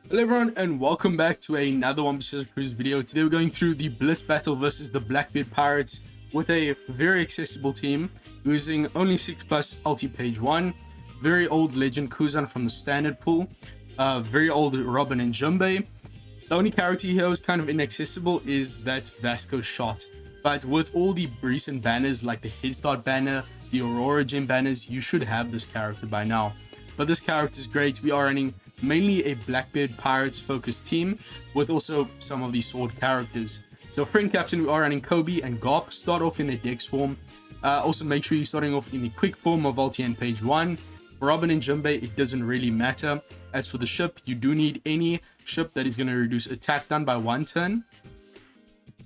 Hello everyone and welcome back to another One Piece Cruise video. Today we're going through the Blitz battle versus the Blackbeard Pirates with a very accessible team using only 6+ ulti page 1, very old legend Kuzan from the standard pool, very old Robin and Junbei. The only character here is kind of inaccessible is that Vasco shot. But with all the recent banners like the Head Start banner, the Aurora Gem banners, you should have this character by now. But this character is great. We are running mainly a Blackbeard Pirates focused team with also some of the sword characters. So friend captain, we are running Kobe and Garp. Start off in the Dex form. Also make sure you're starting off in the quick form of Ulti page 1. For Robin and Junbei, it doesn't really matter. As for the ship, you do need any ship that is going to reduce attack done by 1 turn.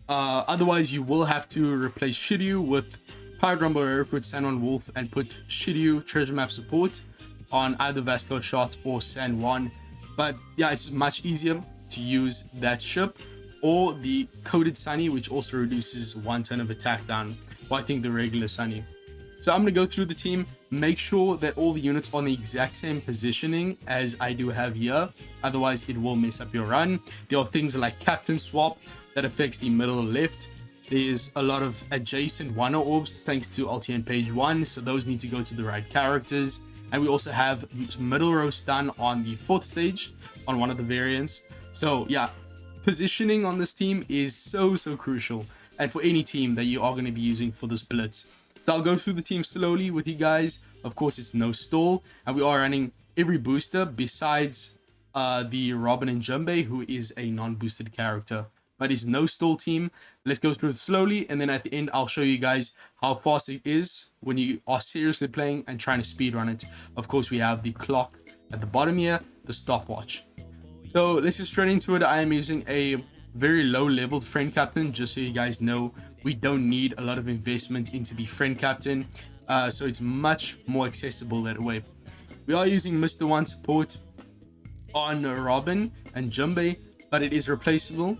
Otherwise, you will have to replace Shiryu with Pirate Rumble Airfoot, San Wolf, and put Shiryu treasure map support on either Vasco Shot or San Juan. But yeah, it's much easier to use that ship or the Coded Sunny, which also reduces 1 turn of attack down, or I think the regular Sunny. So I'm going to go through the team, make sure that all the units are on the exact same positioning as I do have here, otherwise it will mess up your run. There are things like Captain Swap that affects the middle left. There's a lot of adjacent Wano orbs thanks to Ulti page 1, so those need to go to the right characters. And we also have middle row stun on the 4th stage on one of the variants. So yeah, positioning on this team is so crucial, and for any team that you are going to be using for this blitz. So I'll go through the team slowly with you guys. Of course, it's no stall, and we are running every booster besides the Robin and Junbei, who is a non-boosted character. But it's no stall team. Let's go through it slowly, and then at the end I'll show you guys how fast it is when you are seriously playing and trying to speedrun it. Of course, we have the clock at the bottom here, the stopwatch. So let's get straight into it. I am using a very low leveled friend captain, just so you guys know we don't need a lot of investment into the friend captain, so it's much more accessible that way. We are using Mr. 1 support on Robin and Junbei, but it is replaceable.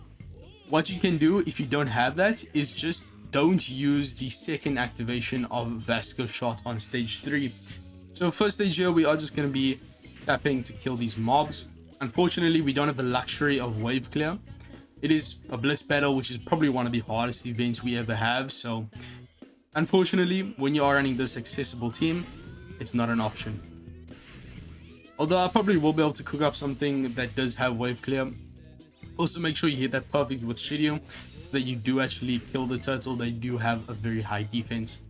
What you can do if you don't have that is just don't use the second activation of Vasco Shot on stage 3. So first stage here, we are just going to be tapping to kill these mobs. Unfortunately, we don't have the luxury of wave clear. It is a blitz battle, which is probably one of the hardest events we ever have. So unfortunately, when you are running this accessible team, it's not an option. Although I probably will be able to cook up something that does have wave clear. Also, make sure you hit that perfect with Shiryu so that you do actually kill the turtle. They do have a very high defense.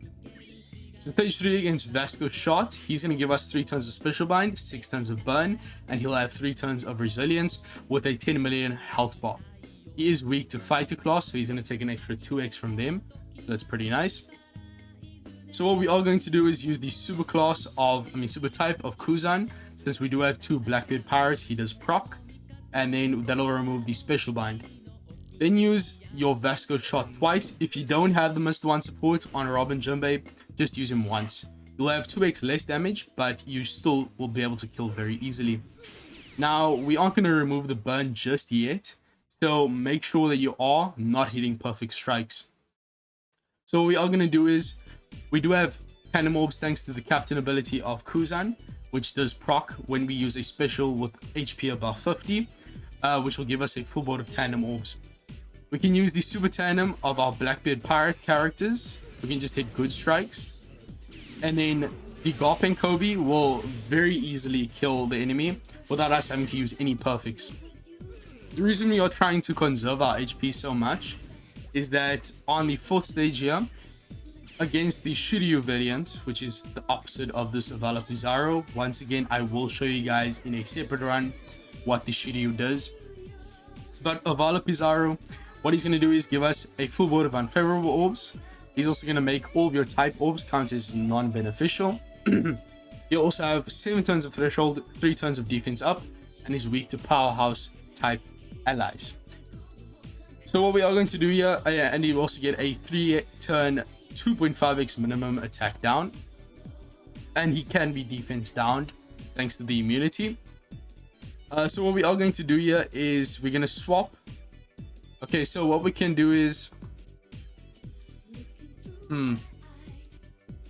So stage 3 against Vasco Shot, he's going to give us 3 turns of special bind, 6 turns of burn, and he'll have 3 turns of resilience with a 10 million health bar. He is weak to fighter class, so he's going to take an extra 2x from them. So that's pretty nice. So what we are going to do is use the super type of Kuzan. Since we do have 2 Blackbeard Pirates, he does proc, and then that'll remove the special bind. Then use your Vasco Shot twice. If you don't have the Mr. 1 support on Robin Junbei, just use him once. You'll have 2x less damage, but you still will be able to kill very easily. Now, we aren't going to remove the burn just yet, so make sure that you are not hitting perfect strikes. So what we are going to do is, we do have tandem orbs thanks to the captain ability of Kuzan, which does proc when we use a special with HP above 50, which will give us a full board of tandem orbs. We can use the super tandem of our Blackbeard Pirate characters. We can just hit good strikes. And then the Garp and Kobe will very easily kill the enemy without us having to use any perfects. The reason we are trying to conserve our HP so much is that on the 4th stage here, against the Shiryu variant, which is the opposite of this Avala Pizarro, once again, I will show you guys in a separate run what the Shiryu does. But Avala Pizarro, what he's going to do is give us a full board of unfavorable orbs. He's also going to make all of your type orbs count as non-beneficial. He'll also have 7 turns of threshold, 3 turns of defense up, and is weak to powerhouse type allies. So what we are going to do here, and you also get a 3-turn 2.5x minimum attack down, and he can be defense down thanks to the immunity. So what we are going to do here is we're going to swap. Okay, so what we can do is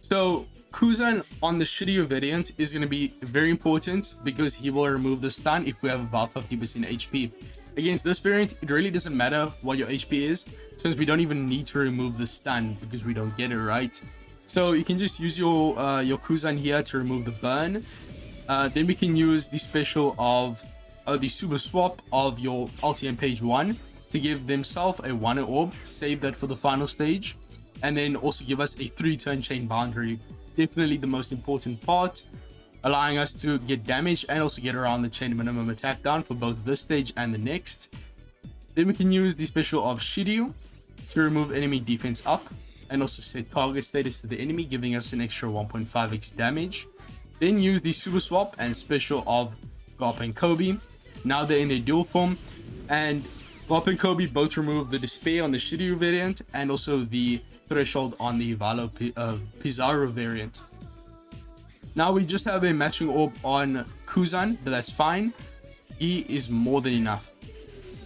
so Kuzan on the Shiryu variant is going to be very important because he will remove the stun if we have about 50% HP. Against this variant, it really doesn't matter what your HP is, since we don't even need to remove the stun because we don't get it, right? So you can just use your Kuzan here to remove the burn. Then we can use the special of the super swap of your ulti and page 1 to give themselves a 1 orb, save that for the final stage, and then also give us a 3-turn chain boundary. Definitely the most important part, allowing us to get damage and also get around the chain minimum attack down for both this stage and the next. Then we can use the special of Shiryu to remove enemy defense up and also set target status to the enemy, giving us an extra 1.5x damage. Then use the super swap and special of Garp and Kobe. Now they're in their dual form, and Garp and Kobe both remove the Despair on the Shiryu variant and also the Threshold on the Pizarro variant. Now we just have a matching orb on Kuzan, but that's fine. He is more than enough.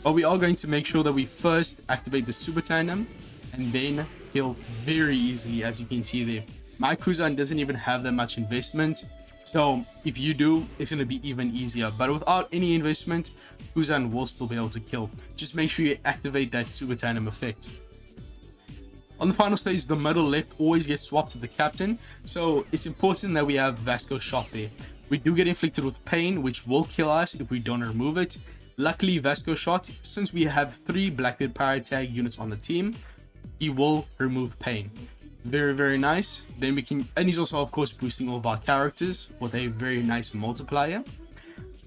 But we are going to make sure that we first activate the Super Tandem and then kill very easily, as you can see there. My Kuzan doesn't even have that much investment, so if you do, it's going to be even easier. But without any investment, Kuzan will still be able to kill. Just make sure you activate that Super Tandem effect. On the final stage, the middle left always gets swapped to the captain, so it's important that we have Vasco shot there. We do get inflicted with pain, which will kill us if we don't remove it. Luckily, Vasco shot, since we have 3 Blackbeard power tag units on the team, he will remove pain. Very, very nice. Then we can, and he's also of course boosting all of our characters with a very nice multiplier.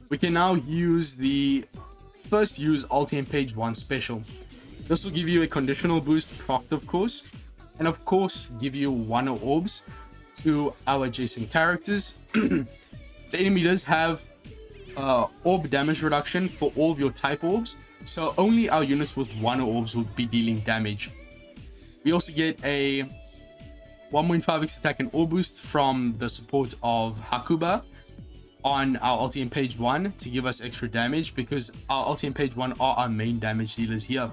We can now use the ulti and page 1 special. This will give you a conditional boost procced, of course, and of course give you 1 orbs to our adjacent characters. The enemy does have orb damage reduction for all of your type orbs, so only our units with 1 orbs would be dealing damage. We also get a 1.5x attack and orb boost from the support of Hakuba on our ulti and page 1 to give us extra damage, because our ulti and page 1 are our main damage dealers here.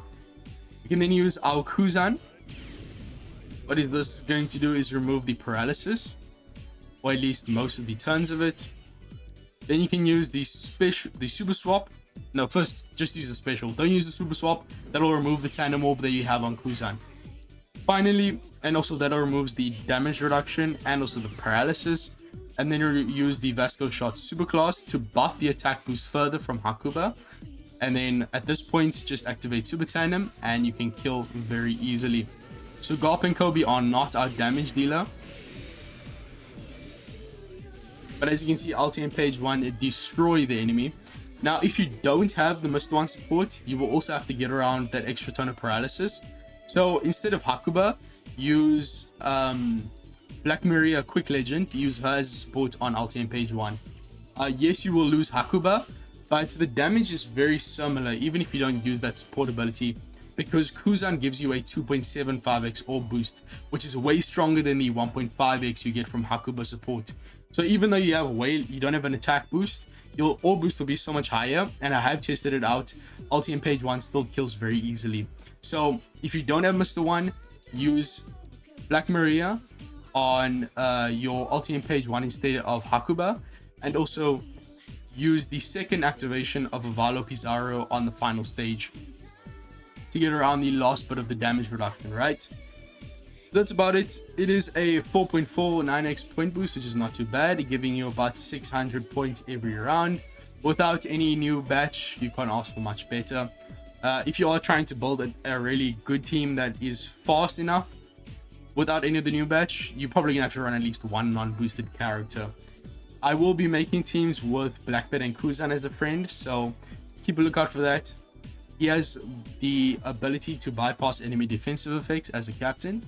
We can then use our Kuzan. What is this going to do is remove the paralysis, or at least most of the turns of it. Then you can use the super swap. No, first just use the special. Don't use the super swap. That'll remove the tandem orb that you have on Kuzan. Finally, and also that removes the damage reduction and also the paralysis. And then you use the Vasco shot superclass to buff the attack boost further from Hakuba. And then at this point, just activate Super Tandem and you can kill very easily. So Garp and Kobe are not our damage dealer. But as you can see, ulti and page 1 destroy the enemy. Now, if you don't have the Mr. 1 support, you will also have to get around that extra ton of paralysis. So instead of Hakuba, use Black Maria Quick Legend. Use her as support on ulti and page 1. Yes, you will lose Hakuba, but the damage is very similar even if you don't use that support ability, because Kuzan gives you a 2.75x orb boost, which is way stronger than the 1.5x you get from Hakuba support. So even though you don't have an attack boost, your orb boost will be so much higher, and I have tested it out. Ulti and page 1 still kills very easily. So if you don't have Mr. 1, use Black Maria on your ulti and page 1 instead of Hakuba, and also use the second activation of Avalo Pizarro on the final stage to get around the last bit of the damage reduction, right? That's about it. It is a 4.49x point boost, which is not too bad, giving you about 600 points every round. Without any new batch, you can't ask for much better. If you are trying to build a really good team that is fast enough without any of the new batch, you're probably gonna have to run at least 1 non-boosted character. I will be making teams with Blackbeard and Kuzan as a friend, so keep a lookout for that. He has the ability to bypass enemy defensive effects as a captain,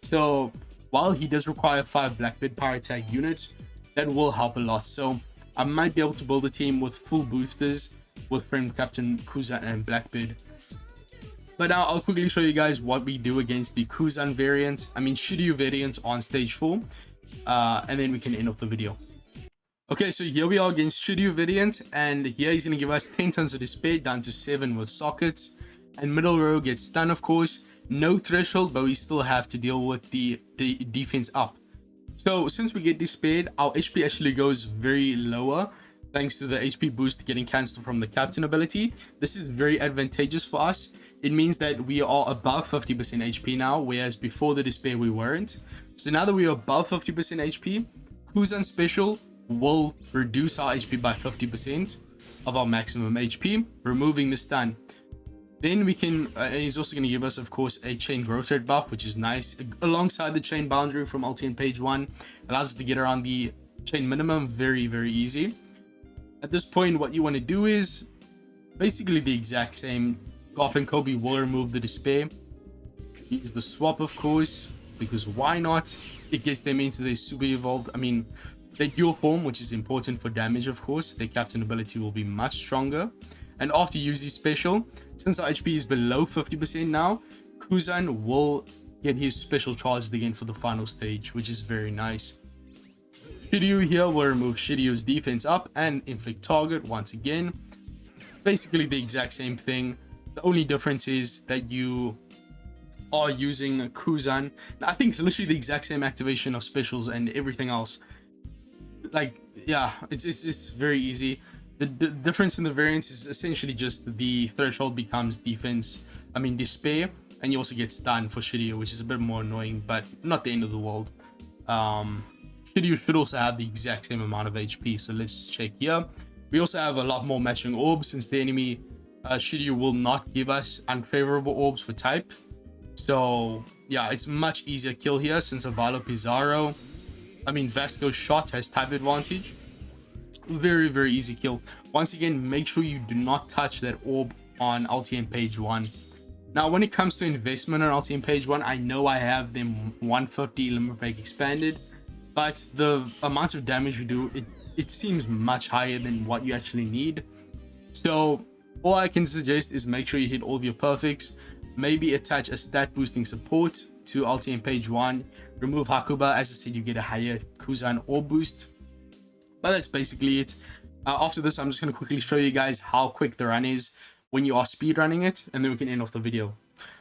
so while he does require 5 Blackbeard power tag units, that will help a lot. So I might be able to build a team with full boosters with friend captain Kuzan and Blackbeard. But now I'll quickly show you guys what we do against the Kuzan variant, Shiryu variant on stage 4, and then we can end off the video. Okay, so here we are against Shiryu variant, and here he's going to give us 10 tons of despair down to 7 with sockets, and middle row gets stun, of course. No threshold, but we still have to deal with the defense up. So since we get despaired, our HP actually goes very lower thanks to the HP boost getting cancelled from the captain ability. This is very advantageous for us. It means that we are above 50% HP now, whereas before the despair we weren't. So now that we are above 50% HP, Kuzan special will reduce our HP by 50% of our maximum HP, removing the stun. Then we can, he's also going to give us, of course, a chain growth rate buff, which is nice. Alongside the chain boundary from ulti in page 1, allows us to get around the chain minimum very, very easy. At this point, what you want to do is basically the exact same. Garp and Kobe will remove the despair. Use the swap, of course, because why not? It gets them into their super evolved. I mean, their dual form, which is important for damage, of course. Their captain ability will be much stronger. And after you use his special, since our HP is below 50% now, Kuzan will get his special charged again for the final stage, which is very nice. Shiryu here will remove Shiryu's defense up and inflict target once again. Basically the exact same thing. The only difference is that you are using Kuzan. Now, I think it's literally the exact same activation of specials and everything else. Like, yeah, it's very easy. The difference in the variance is essentially just the threshold becomes despair, and you also get stunned for Shiryu, which is a bit more annoying, but not the end of the world. Shiryu should also have the exact same amount of HP, so let's check here. We also have a lot more matching orbs, since the enemy Shiryu will not give us unfavorable orbs for type. So yeah, it's much easier kill here, since Avalo Pizarro, Vasco's shot has type advantage. Very, very easy kill. Once again, make sure you do not touch that orb on LTM page 1. Now, when it comes to investment on LTM page 1, I know I have them 150 limit break expanded, but the amount of damage you do, it seems much higher than what you actually need. So all I can suggest is make sure you hit all of your perfects. Maybe attach a stat boosting support to LTM page 1. Remove Hakuba. As I said, you get a higher Kuzan orb boost. But that's basically it. After this, I'm just going to quickly show you guys how quick the run is when you are speed running it, and then we can end off the video.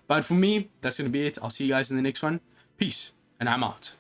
But for me, that's going to be it. I'll see you guys in the next one. Peace, and I'm out.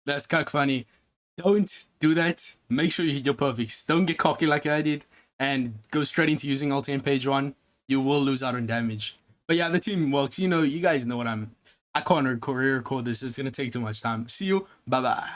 That's kind of funny. Don't do that. Make sure you hit your perfects. Don't get cocky like I did and go straight into using ulti in page 1. You will lose out on damage. But yeah, the team works. You know, you guys know what I can't career record this. It's gonna take too much time. See you. Bye bye.